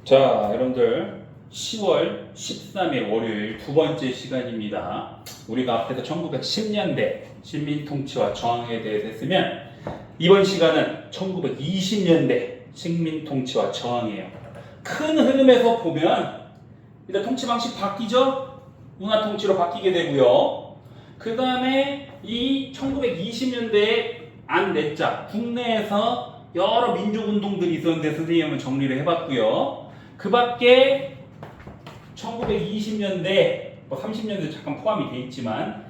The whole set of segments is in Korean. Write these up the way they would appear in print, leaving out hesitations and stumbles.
자, 여러분들 10월 13일 월요일 두 번째 시간입니다. 우리가 앞에서 1910년대 식민통치와 저항에 대해서 했으면 이번 시간은 1920년대 식민통치와 저항이에요. 큰 흐름에서 보면 일단 통치 방식 바뀌죠? 문화통치로 바뀌게 되고요. 그 다음에 이 1920년대에 안내자 국내에서 여러 민족운동들이 있었는데 선생님은 정리를 해봤고요. 그 밖에 1920년대, 30년대 잠깐 포함이 돼 있지만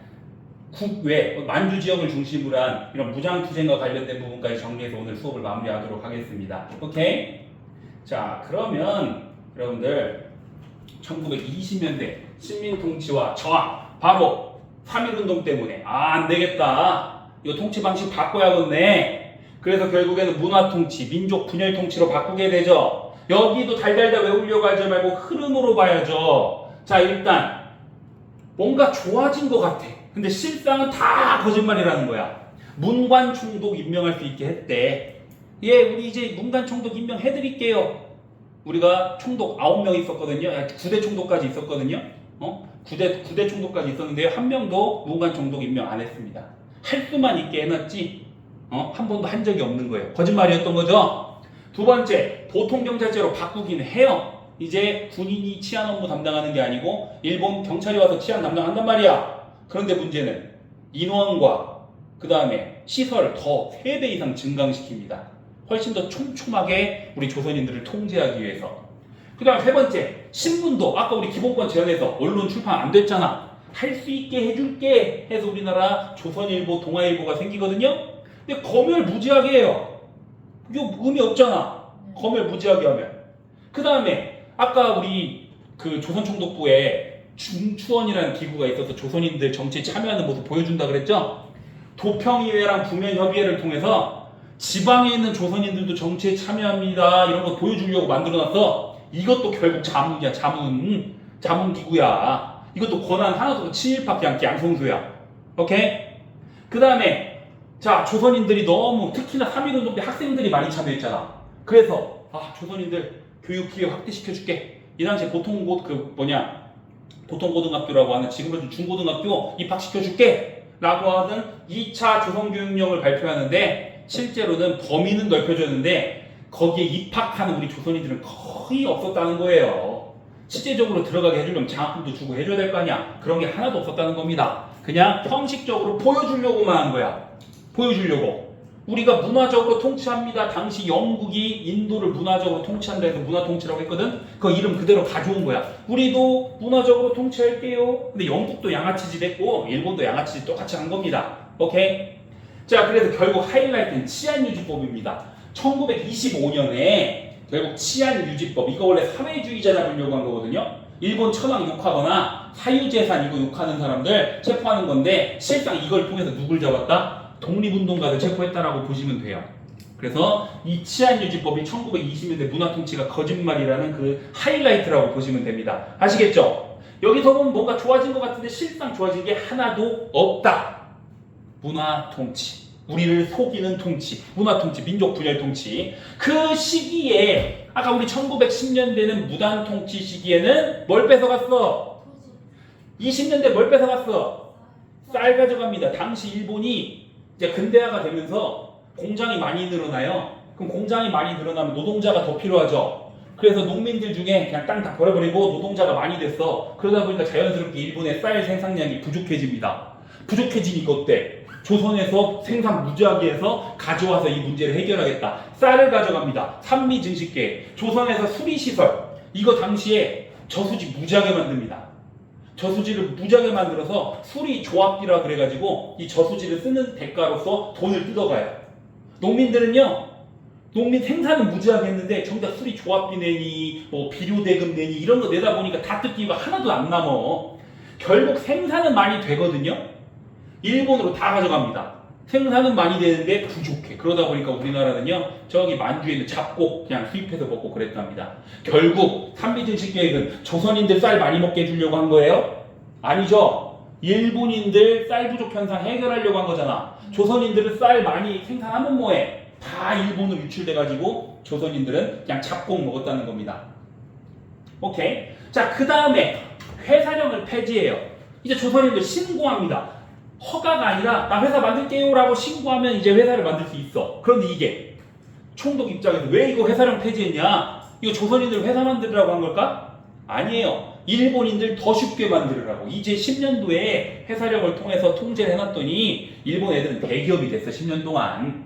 국외, 만주 지역을 중심으로 한 이런 무장투쟁과 관련된 부분까지 정리해서 오늘 수업을 마무리하도록 하겠습니다. 오케이? 자, 그러면 여러분들 1920년대 식민통치와 저항, 바로 3.1운동 때문에 안 되겠다. 이거 통치 방식 바꿔야겠네. 그래서 결국에는 문화통치, 민족 분열 통치로 바꾸게 되죠. 여기도 달달달 외우려고 하지 말고 흐름으로 봐야죠. 자, 일단 뭔가 좋아진 것 같아. 근데 실상은 다 거짓말이라는 거야. 문관 총독 임명할 수 있게 했대. 예, 우리 이제 문관 총독 임명해드릴게요. 우리가 총독 9명 있었거든요. 9대 총독까지 있었거든요. 9대 총독까지 있었는데요. 한 명도 문관 총독 임명 안 했습니다. 할 수만 있게 해놨지, 한 번도 한 적이 없는 거예요. 거짓말이었던 거죠. 두 번째, 보통경찰제로 바꾸긴 해요. 이제 군인이 치안 업무 담당하는 게 아니고 일본 경찰이 와서 치안 담당한단 말이야. 그런데 문제는 인원과 그 다음에 시설을 더 3배 이상 증강시킵니다. 훨씬 더 촘촘하게 우리 조선인들을 통제하기 위해서. 그 다음 세 번째, 신문도 아까 우리 기본권 제한해서 언론 출판 안 됐잖아. 할 수 있게 해줄게 해서 우리나라 조선일보, 동아일보가 생기거든요. 근데 검열 무지하게 해요. 이거 의미 없잖아. 검열 무지하게 하면. 그 다음에 아까 우리 그 조선총독부에 중추원이라는 기구가 있어서 조선인들 정치에 참여하는 모습 보여준다 그랬죠? 도평의회랑 부면협의회를 통해서 지방에 있는 조선인들도 정치에 참여합니다. 이런 거 보여주려고 만들어놨어. 이것도 결국 자문이야. 자문기구야. 이것도 권한 하나도 친일파밖에 않게 양성소야. 오케이? 그 다음에 자, 조선인들이 너무 특히나 3.1운동 때 학생들이 많이 참여했잖아. 그래서 조선인들 교육 기회 확대시켜줄게. 이 당시에 보통고등학교라고 하는 지금은 좀 중고등학교 입학시켜줄게 라고 하는 2차 조선교육령을 발표하는데 실제로는 범위는 넓혀졌는데 거기에 입학하는 우리 조선인들은 거의 없었다는 거예요. 실제적으로 들어가게 해주려면 장학금도 주고 해줘야 될 거 아니야. 그런 게 하나도 없었다는 겁니다. 그냥 형식적으로 보여주려고만 한 거야. 보여주려고. 우리가 문화적으로 통치합니다. 당시 영국이 인도를 문화적으로 통치한다 해서 문화통치라고 했거든. 그 이름 그대로 가져온 거야. 우리도 문화적으로 통치할게요. 근데 영국도 양아치짓 했고 일본도 양아치짓 똑같이 한 겁니다. 오케이? 자, 그래서 결국 하이라이트는 치안유지법입니다. 1925년에 결국 치안유지법, 이거 원래 사회주의자 잡으려고 한 거거든요. 일본 천황 욕하거나 사유재산 이거 욕하는 사람들 체포하는 건데 실상 이걸 통해서 누굴 잡았다? 독립운동가들 체포했다라고 보시면 돼요. 그래서 이 치안유지법이 1920년대 문화통치가 거짓말이라는 그 하이라이트라고 보시면 됩니다. 아시겠죠? 여기서 보면 뭔가 좋아진 것 같은데 실상 좋아진 게 하나도 없다. 문화통치. 우리를 속이는 통치. 문화통치, 민족분열통치. 그 시기에 아까 우리 1910년대는 무단통치 시기에는 뭘 뺏어갔어? 20년대 뭘 뺏어갔어? 쌀 가져갑니다. 당시 일본이 이제 근대화가 되면서 공장이 많이 늘어나요. 그럼 공장이 많이 늘어나면 노동자가 더 필요하죠. 그래서 농민들 중에 그냥 땅 다 버려버리고 노동자가 많이 됐어. 그러다 보니까 자연스럽게 일본의 쌀 생산량이 부족해집니다. 부족해지니까 어때? 조선에서 생산 무지하게 해서 가져와서 이 문제를 해결하겠다. 쌀을 가져갑니다. 산미증식계, 조선에서 수리시설, 이거 당시에 저수지 무지하게 만듭니다. 저수지를 무지하게 만들어서 수리조합비라 그래가지고 이 저수지를 쓰는 대가로서 돈을 뜯어가요. 농민들은요, 농민 생산은 무지하게 했는데 정작 수리조합비 내니 뭐 비료대금 내니 이런 거 내다 보니까 다 뜯기가 하나도 안 남어. 결국 생산은 많이 되거든요. 일본으로 다 가져갑니다. 생산은 많이 되는데 부족해. 그러다 보니까 우리나라는요, 저기 만주에 있는 잡곡 그냥 수입해서 먹고 그랬답니다. 결국 산미증식 계획은 조선인들 쌀 많이 먹게 해주려고 한 거예요? 아니죠. 일본인들 쌀 부족 현상 해결하려고 한 거잖아. 조선인들은 쌀 많이 생산하면 뭐해? 다 일본으로 유출돼가지고 조선인들은 그냥 잡곡 먹었다는 겁니다. 오케이. 자, 그 다음에 회사령을 폐지해요. 이제 조선인들 신고합니다. 허가가 아니라 나 회사 만들게요 라고 신고하면 이제 회사를 만들 수 있어. 그런데 이게 총독 입장에서 왜 이거 회사령 폐지했냐? 이거 조선인들 회사 만들으라고 한 걸까? 아니에요. 일본인들 더 쉽게 만들으라고. 이제 10년도에 회사령을 통해서 통제를 해놨더니 일본 애들은 대기업이 됐어. 10년 동안.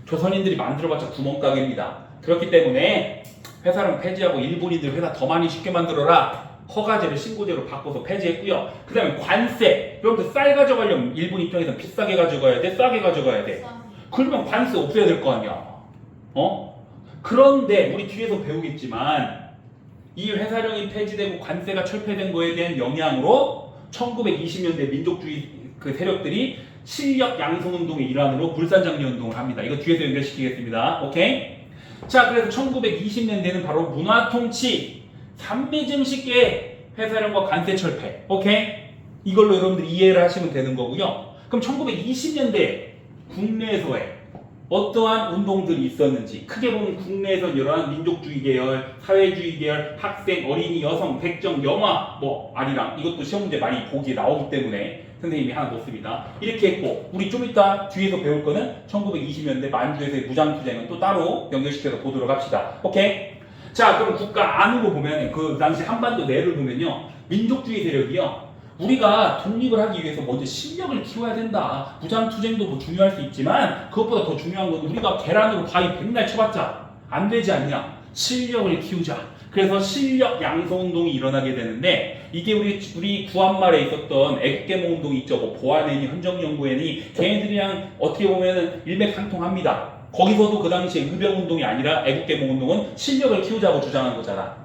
조선인들이 만들어봤자 구멍가게입니다. 그렇기 때문에 회사령 폐지하고 일본인들 회사 더 많이 쉽게 만들어라. 허가제를 신고제로 바꿔서 폐지했고요. 그 다음에 관세. 여러분들 쌀 가져가려면 일본 입장에서는 비싸게 가져가야 돼? 싸게 가져가야 돼? 그러면 관세 없애야 될 거 아니야. 그런데 우리 뒤에서 배우겠지만 이 회사령이 폐지되고 관세가 철폐된 거에 대한 영향으로 1920년대 민족주의 그 세력들이 실력 양성운동의 일환으로 물산장려운동을 합니다. 이거 뒤에서 연결시키겠습니다. 오케이? 자, 그래서 1920년대는 바로 문화통치, 삼미증식계 회사령과 관세 철폐. 오케이? 이걸로 여러분들이 이해를 하시면 되는 거고요. 그럼 1920년대 국내에서의 어떠한 운동들이 있었는지 크게 보면 국내에서 여러 민족주의 계열, 사회주의 계열, 학생, 어린이, 여성, 백정, 영화, 아리랑 이것도 시험 문제 많이 보기에 나오기 때문에 선생님이 하나 놓습니다. 이렇게 했고 우리 좀 이따 뒤에서 배울 거는 1920년대 만주에서의 무장투쟁은 또 따로 연결시켜서 보도록 합시다. 오케이? 자, 그럼 국가 안으로 보면 그 당시 한반도 내를 보면요. 민족주의 세력이요. 우리가 독립을 하기 위해서 먼저 실력을 키워야 된다. 무장투쟁도 뭐 중요할 수 있지만 그것보다 더 중요한 건 우리가 계란으로 바위 백날 쳐봤자 안 되지 않냐. 실력을 키우자. 그래서 실력 양성운동이 일어나게 되는데 이게 우리 구한말에 있었던 애국계몽운동이 있죠. 뭐 보안회니 헌정연구회니 걔네들이랑 어떻게 보면 일맥상통합니다. 거기서도 그 당시에 의병운동이 아니라 애국계몽운동은 실력을 키우자고 주장한 거잖아.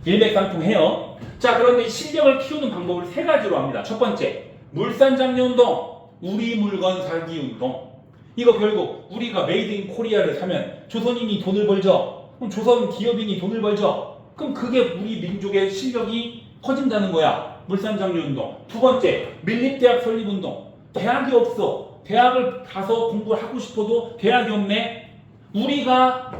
일맥상통해요. 자, 그런데 실력을 키우는 방법을 세 가지로 합니다. 첫 번째, 물산장려운동, 우리 물건 사기 운동. 이거 결국 우리가 메이드 인 코리아를 사면 조선인이 돈을 벌죠. 그럼 조선 기업인이 돈을 벌죠. 그럼 그게 우리 민족의 실력이 커진다는 거야. 물산장려운동. 두 번째, 밀립대학 설립운동. 대학이 없어. 대학을 가서 공부를 하고 싶어도 대학이 없네. 우리가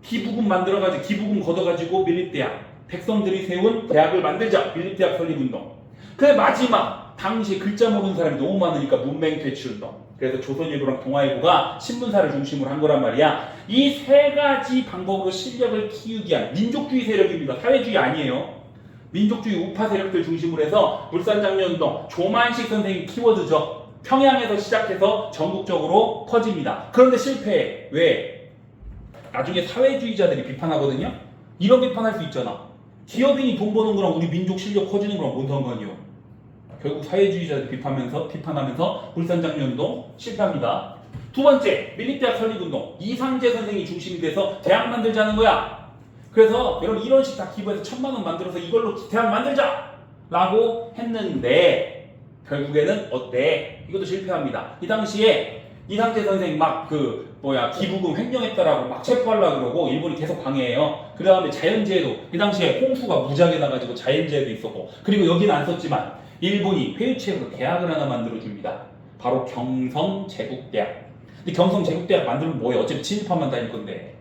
기부금 만들어가지고 기부금 걷어가지고 밀립대학 백성들이 세운 대학을 만들자. 밀립대학 설립운동. 그 마지막 당시에 글자 모르는 사람이 너무 많으니까 문맹퇴치운동. 그래서 조선일보랑 동아일보가 신문사를 중심으로 한 거란 말이야. 이 세 가지 방법으로 실력을 키우기 위한 민족주의 세력입니다. 사회주의 아니에요. 민족주의 우파 세력들 중심으로 해서 물산장려운동, 조만식 선생님 키워드죠. 평양에서 시작해서 전국적으로 퍼집니다. 그런데 실패해. 왜? 나중에 사회주의자들이 비판하거든요. 이런 비판할 수 있잖아. 기업인이 돈 버는 거랑 우리 민족 실력 커지는 거랑 뭔 상관이요? 결국 사회주의자들 비판하면서 물산장려운동 실패합니다. 두 번째, 밀립대학 설립운동. 이상재 선생이 중심이 돼서 대학 만들자는 거야. 그래서 여러분 이런 식 다 기부해서 1000만 원 만들어서 이걸로 대학 만들자! 라고 했는데 결국에는 어때? 이것도 실패합니다. 이 당시에 이상재 선생 기부금 횡령했다라고 막 체포하려고 그러고 일본이 계속 방해해요. 그 다음에 자연재해도 이 당시에 홍수가 무지하게 나가지고 자연재해도 있었고 그리고 여기는 안 썼지만 일본이 회유체로 대학을 하나 만들어줍니다. 바로 경성제국대학. 근데 경성제국대학 만들면 뭐예요? 어차피 친일파만 다닐 건데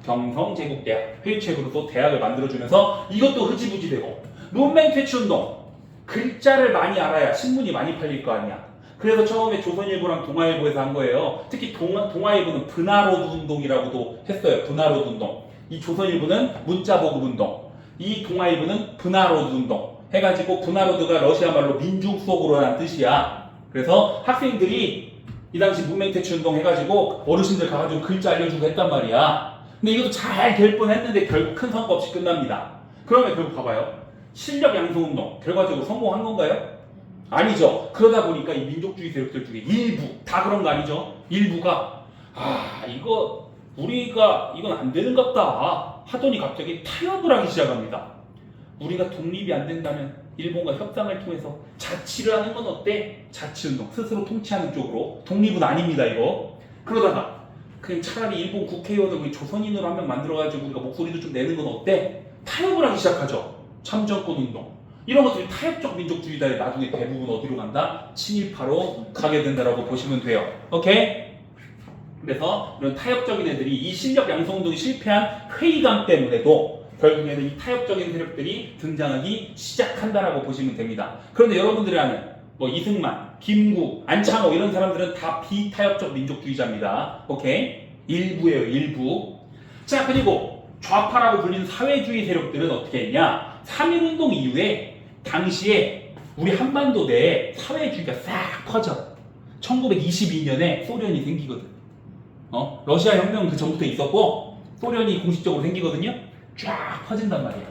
경성제국대학 회유체로도 대학을 만들어주면서 이것도 흐지부지 되고 문맹퇴치운동. 글자를 많이 알아야 신문이 많이 팔릴 거 아니야. 그래서 처음에 조선일보랑 동아일보에서 한 거예요. 특히 동아일보는 분하로드 운동이라고도 했어요. 분하로드 운동. 이 조선일보는 문자보급운동. 이 동아일보는 분하로드 운동. 해가지고 분하로드가 러시아 말로 민중수업으로라는 뜻이야. 그래서 학생들이 이 당시 문맹퇴치 운동 해가지고 어르신들 가가지고 글자 알려주고 했단 말이야. 근데 이것도 잘 될 뻔했는데 결국 큰 성과 없이 끝납니다. 그러면 결국 봐봐요. 실력 양성운동 결과적으로 성공한 건가요? 아니죠. 그러다 보니까 이 민족주의 세력들 중에 일부, 다 그런 거 아니죠? 일부가 이건 안 되는갑다 하더니 갑자기 타협을 하기 시작합니다. 우리가 독립이 안 된다면 일본과 협상을 통해서 자치를 하는 건 어때? 자치운동, 스스로 통치하는 쪽으로. 독립은 아닙니다, 이거. 그러다가 그냥 차라리 일본 국회의원을 우리 조선인으로 한 명 만들어가지고 우리가 목소리도 좀 내는 건 어때? 타협을 하기 시작하죠. 참정권 운동. 이런 것들이 타협적 민족주의다에 나중에 대부분 어디로 간다? 친일파로 가게 된다라고 보시면 돼요. 오케이? 그래서 이런 타협적인 애들이 이 실력 양성운동이 실패한 회의감 때문에도 결국에는 이 타협적인 세력들이 등장하기 시작한다라고 보시면 됩니다. 그런데 여러분들이 아는 뭐 이승만, 김구, 안창호 이런 사람들은 다 비타협적 민족주의자입니다. 오케이? 일부예요, 일부. 자, 그리고 좌파라고 불리는 사회주의 세력들은 어떻게 했냐? 3.1운동 이후에 당시에 우리 한반도 내에 사회주의가 싹 퍼져. 1922년에 소련이 생기거든. 러시아 혁명은 그 전부터 있었고 소련이 공식적으로 생기거든요. 쫙 퍼진단 말이야.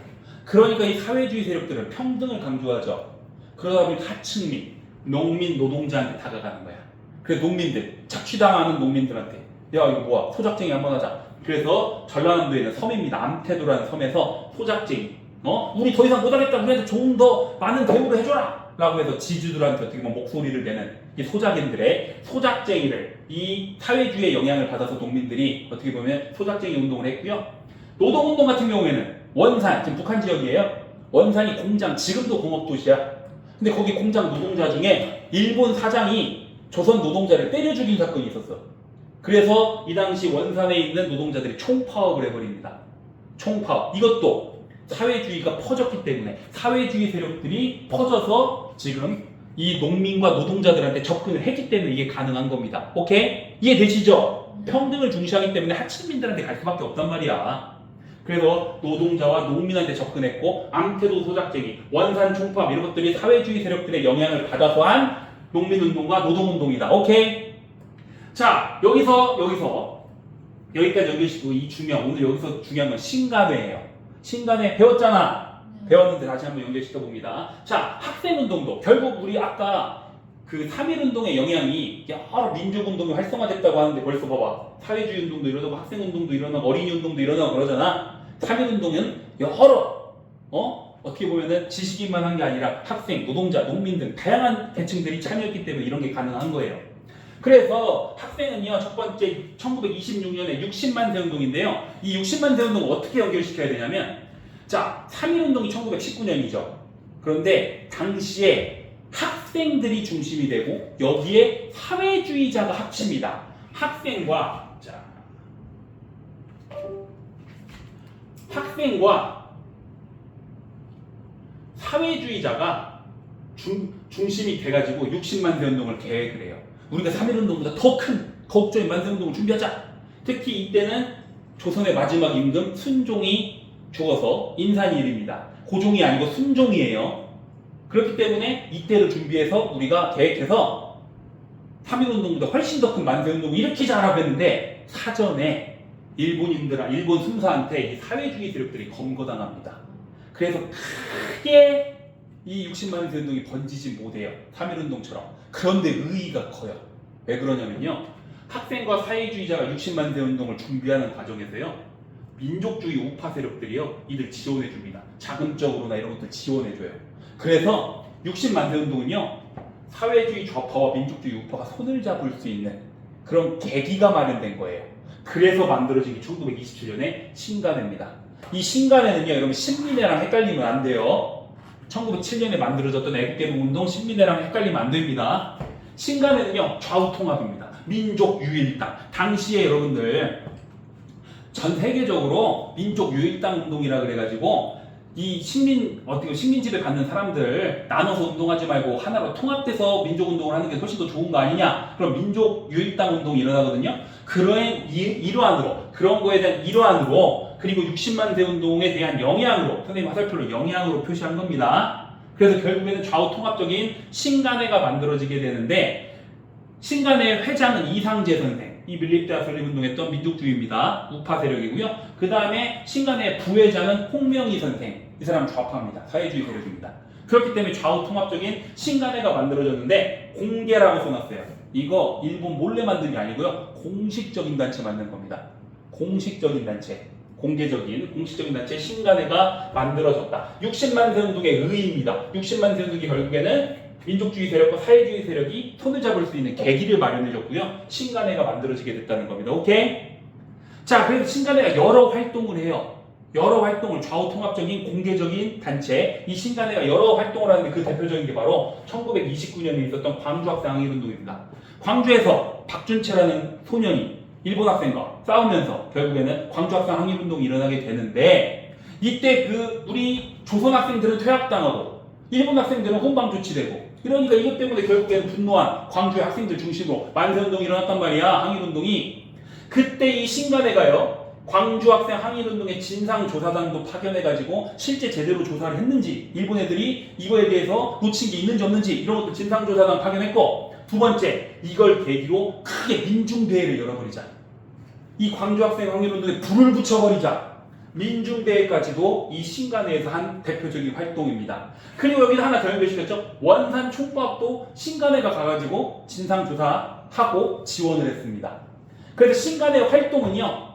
그러니까 이 사회주의 세력들은 평등을 강조하죠. 그러다 보니 하층민, 농민, 노동자한테 다가가는 거야. 그래서 농민들, 착취당하는 농민들한테 야 이거 뭐야 소작쟁이 한번 하자. 그래서 전라남도에 있는 섬입니다. 암태도라는 섬에서 소작쟁이 우리 더 이상 못하겠다. 우리한테 조금 더 많은 대우를 해줘라 라고 해서 지주들한테 어떻게 보면 목소리를 내는 이 소작인들의 소작쟁이를 이 사회주의의 영향을 받아서 농민들이 어떻게 보면 소작쟁이 운동을 했고요. 노동운동 같은 경우에는 원산, 지금 북한 지역이에요. 원산이 공장, 지금도 공업도시야. 근데 거기 공장 노동자 중에 일본 사장이 조선 노동자를 때려 죽인 사건이 있었어. 그래서 이 당시 원산에 있는 노동자들이 총파업을 해버립니다. 총파업. 이것도 사회주의가 퍼졌기 때문에 사회주의 세력들이 퍼져서 지금 이 농민과 노동자들한테 접근을 했기 때문에 이게 가능한 겁니다. 오케이? 이해되시죠? 평등을 중시하기 때문에 하층민들한테 갈 수밖에 없단 말이야. 그래서 노동자와 농민한테 접근했고 암태도 소작쟁이, 원산 총파업 이런 것들이 사회주의 세력들의 영향을 받아서 한 농민운동과 노동운동이다. 오케이? 자, 여기서 여기까지 연결시키고 이 오늘 여기서 중요한 건 신간회예요. 신간회 배웠잖아. 배웠는데 다시 한번 연결시켜 봅니다. 자, 학생운동도 결국 우리 아까 그 3.1운동의 영향이 여러 민족운동이 활성화됐다고 하는데 벌써 봐봐. 사회주의 운동도 일어나고 학생운동도 일어나고 어린이운동도 일어나고 그러잖아. 3.1운동은 여러 어떻게 보면은 지식인만 한 게 아니라 학생, 노동자, 농민 등 다양한 계층들이 참여했기 때문에 이런 게 가능한 거예요. 그래서 학생은요, 첫 번째 1926년에 60만 세 운동인데요. 이 60만 세 운동을 어떻게 연결시켜야 되냐면, 자, 3.1운동이 1919년이죠. 그런데 당시에 학생들이 중심이 되고 여기에 사회주의자가 합칩니다. 학생과 사회주의자가 중심이 돼가지고 60만 세 운동을 계획을 해요. 우리가 3.1운동보다 더 큰 거국적인 만세운동을 준비하자. 특히 이때는 조선의 마지막 임금 순종이 죽어서 인산일입니다. 고종이 아니고 순종이에요. 그렇기 때문에 이때를 준비해서 우리가 계획해서 3.1운동보다 훨씬 더 큰 만세운동을 일으키자라고 했는데 사전에 일본 순사한테 이 사회주의 세력들이 검거당합니다. 그래서 크게 이 60만 세 운동이 번지지 못해요. 3.1운동처럼. 그런데 의의가 커요. 왜 그러냐면요. 학생과 사회주의자가 60만 세 운동을 준비하는 과정에서요. 민족주의 우파 세력들이요. 이들 지원해줍니다. 자금적으로나 이런 것들 지원해줘요. 그래서 60만 세 운동은요. 사회주의 좌파와 민족주의 우파가 손을 잡을 수 있는 그런 계기가 마련된 거예요. 그래서 만들어진 게 1927년에 신간회입니다. 이 신간회는요. 여러분 신민회랑 헷갈리면 안 돼요. 1907년에 만들어졌던 애국개몽운동 신민회랑 헷갈리면 안 됩니다. 신간회는요 좌우 통합입니다. 민족 유일당. 당시에 여러분들 전 세계적으로 민족 유일당 운동이라 그래가지고 이 식민지배 받는 사람들 나눠서 운동하지 말고 하나로 통합돼서 민족 운동을 하는 게 훨씬 더 좋은 거 아니냐? 그럼 민족 유일당 운동이 일어나거든요. 그런 그런 거에 대한 일환으로 그리고 60만 세 운동에 대한 영향으로 선생님 화살표로 영향으로 표시한 겁니다. 그래서 결국에는 좌우 통합적인 신간회가 만들어지게 되는데 신간회 회장은 이상재 선생. 이 밀립대학 설립운동했던 민족주의입니다. 우파 세력이고요. 그 다음에 신간회 부회장은 홍명희 선생. 이 사람은 좌파입니다. 사회주의 세력입니다. 그렇기 때문에 좌우 통합적인 신간회가 만들어졌는데 공개라고 써놨어요. 이거 일본 몰래 만든 게 아니고요. 공식적인 단체 만든 겁니다. 공식적인 단체. 공식적인 단체 신간회가 만들어졌다. 60만 세 운동의 의의입니다. 60만 세 운동이 결국에는 민족주의 세력과 사회주의 세력이 손을 잡을 수 있는 계기를 마련해줬고요. 신간회가 만들어지게 됐다는 겁니다. 오케이? 자, 그래서 신간회가 여러 활동을 해요. 여러 활동을 좌우 통합적인 공개적인 단체. 이 신간회가 여러 활동을 하는데 그 대표적인 게 바로 1929년에 있었던 광주학생 항일운동입니다. 광주에서 박준채라는 소년이 일본 학생과 싸우면서 결국에는 광주학생 항일운동이 일어나게 되는데 이때 우리 조선 학생들은 퇴학당하고 일본 학생들은 혼방 조치되고 그러니까 이것 때문에 결국에는 분노한 광주의 학생들 중심으로 만세운동이 일어났단 말이야. 항일운동이. 그때 이 신간회가요. 광주 학생 항일운동의 진상조사단도 파견해가지고 실제 제대로 조사를 했는지 일본 애들이 이거에 대해서 놓친 게 있는지 없는지 이런 것도 진상조사단 파견했고 두 번째 이걸 계기로 크게 민중대회를 열어버리자. 이 광주 학생 항일운동에 불을 붙여버리자. 민중대회까지도 이 신간회에서 한 대표적인 활동입니다. 그리고 여기서 하나 더 연결시켰죠. 원산 총파업도 신간회가 가가지고 진상조사하고 지원을 했습니다. 그래서 신간회 활동은요.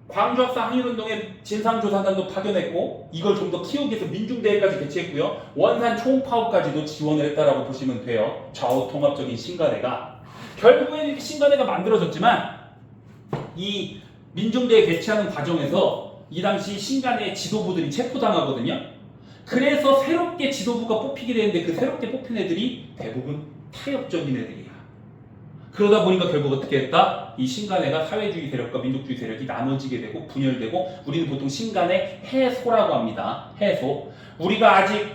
광주 학생 항일운동에 진상조사단도 파견했고 이걸 좀 더 키우기 위해서 민중대회까지 개최했고요. 원산 총파업까지도 지원을 했다라고 보시면 돼요. 좌우 통합적인 신간회가. 결국에는 이렇게 신간회가 만들어졌지만 이 민중대회 개최하는 과정에서 이 당시 신간회 지도부들이 체포당하거든요. 그래서 새롭게 지도부가 뽑히게 되는데 그 새롭게 뽑힌 애들이 대부분 타협적인 애들이야. 그러다 보니까 결국 어떻게 했다? 이 신간회가 사회주의 세력과 민족주의 세력이 나눠지게 되고 분열되고 우리는 보통 신간회 해소라고 합니다. 해소. 우리가 아직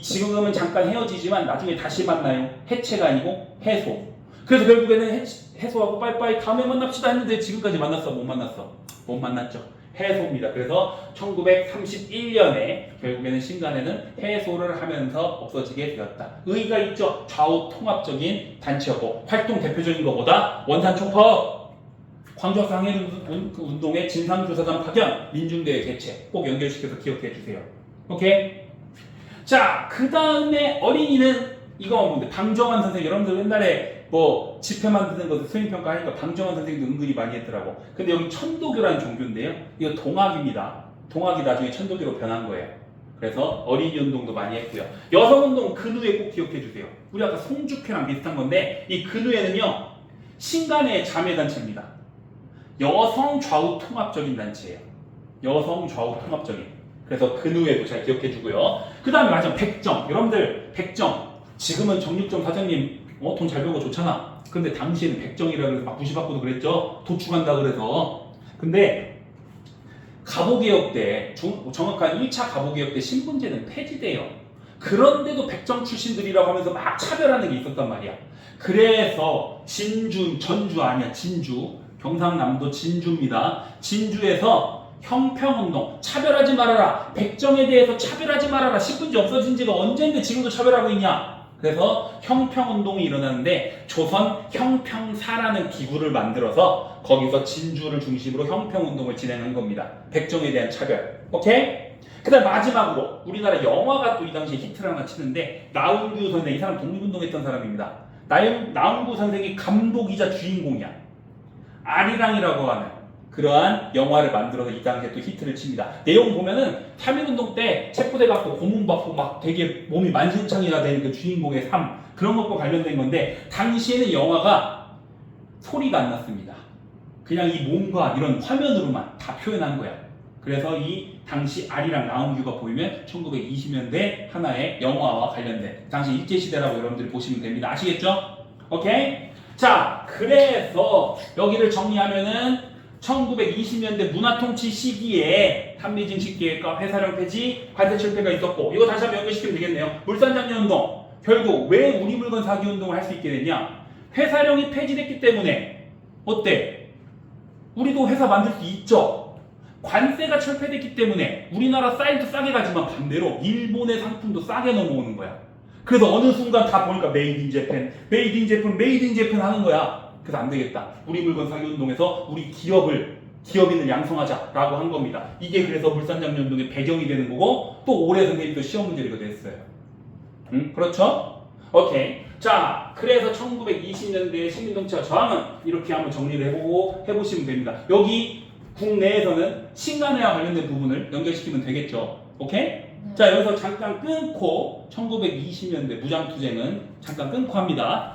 지금은 잠깐 헤어지지만 나중에 다시 만나요. 해체가 아니고 해소. 그래서 결국에는 해소하고 빠이빠이 다음에 만납시다 했는데 지금까지 만났어? 못 만났어? 못 만났죠. 해소입니다. 그래서 1931년에 결국에는 신간회는 해소를 하면서 없어지게 되었다. 의의가 있죠. 좌우 통합적인 단체였고 활동 대표적인 것보다 원산 총파업, 광주학생 항일운동의 진상조사단 파견, 민중대회 개최 꼭 연결시켜서 기억해 주세요. 오케이? 자, 그 다음에 어린이는 이거만 보면 돼. 방정환 선생님, 여러분들 옛날에 집회 만드는 것을 수행평가 하니까 방정환 선생님도 은근히 많이 했더라고. 근데 여기 천도교라는 종교인데요. 이거 동학입니다. 동학이 나중에 천도교로 변한 거예요. 그래서 어린이 운동도 많이 했고요. 여성 운동 근우회 꼭 기억해 주세요. 우리 아까 송주회랑 비슷한 건데 이 근우회는요. 신간회의 자매단체입니다. 여성 좌우 통합적인 단체예요. 여성 좌우 통합적인. 그래서 근우회도 잘 기억해 주고요. 그 다음에 마지막 백정. 여러분들 백정. 지금은 정육점 사장님 돈 잘 벌고 좋잖아. 근데 당시에는 백정이라 그래서 막 무시받고도 그랬죠. 도축한다 그래서. 근데 갑오개혁 때 정확한 1차 갑오개혁 때 신분제는 폐지돼요. 그런데도 백정 출신들이라고 하면서 막 차별하는 게 있었단 말이야. 그래서 전주 아니야. 진주. 경상남도 진주입니다. 진주에서 형평운동, 차별하지 말아라. 백정에 대해서 차별하지 말아라. 신분제 없어진 지가 언젠데 지금도 차별하고 있냐. 그래서 형평운동이 일어나는데 조선 형평사라는 기구를 만들어서 거기서 진주를 중심으로 형평운동을 진행한 겁니다. 백정에 대한 차별. 오케이? 그 다음 마지막으로 우리나라 영화가 또 이 당시에 히트를 하나 치는데 나훈규 선생, 이 사람 독립운동했던 사람입니다. 나훈규 선생이 감독이자 주인공이야. 아리랑이라고 하는 그러한 영화를 만들어서 이 당시에 또 히트를 칩니다. 내용 보면은 3.1운동 때 체포돼갖고 고문받고 막 되게 몸이 만신창이가 되는 그 주인공의 삶 그런 것과 관련된 건데 당시에는 영화가 소리가 안 났습니다. 그냥 이 몸과 이런 화면으로만 다 표현한 거야. 그래서 이 당시 아리랑 나훈규가 보이면 1920년대 하나의 영화와 관련된 당시 일제시대라고 여러분들이 보시면 됩니다. 아시겠죠? 오케이? 자, 그래서 여기를 정리하면은 1920년대 문화통치 시기에 한미징식 계획과 회사령 폐지, 관세 철폐가 있었고 이거 다시 한번 연결시키면 되겠네요. 물산장려운동 결국 왜 우리 물건 사기 운동을 할 수 있게 됐냐? 회사령이 폐지됐기 때문에 어때? 우리도 회사 만들 수 있죠. 관세가 철폐됐기 때문에 우리나라 쌀도 싸게 가지만 반대로 일본의 상품도 싸게 넘어오는 거야. 그래서 어느 순간 다 보니까 메이드 인 재팬, 메이드 인 재팬, 메이드 인 재팬 하는 거야. 그래서 안 되겠다. 우리 물건 사기 운동에서 우리 기업인을 양성하자라고 한 겁니다. 이게 그래서 물산장려운동의 배경이 되는 거고 또 올해 선생님도 시험 문제로 됐어요. 그렇죠? 오케이. 자, 그래서 1920년대의 시민정치와 저항은 이렇게 한번 정리를 해보시면 됩니다. 여기 국내에서는 신간회와 관련된 부분을 연결시키면 되겠죠. 오케이? 자, 여기서 잠깐 끊고 1920년대 무장투쟁은 잠깐 끊고 합니다.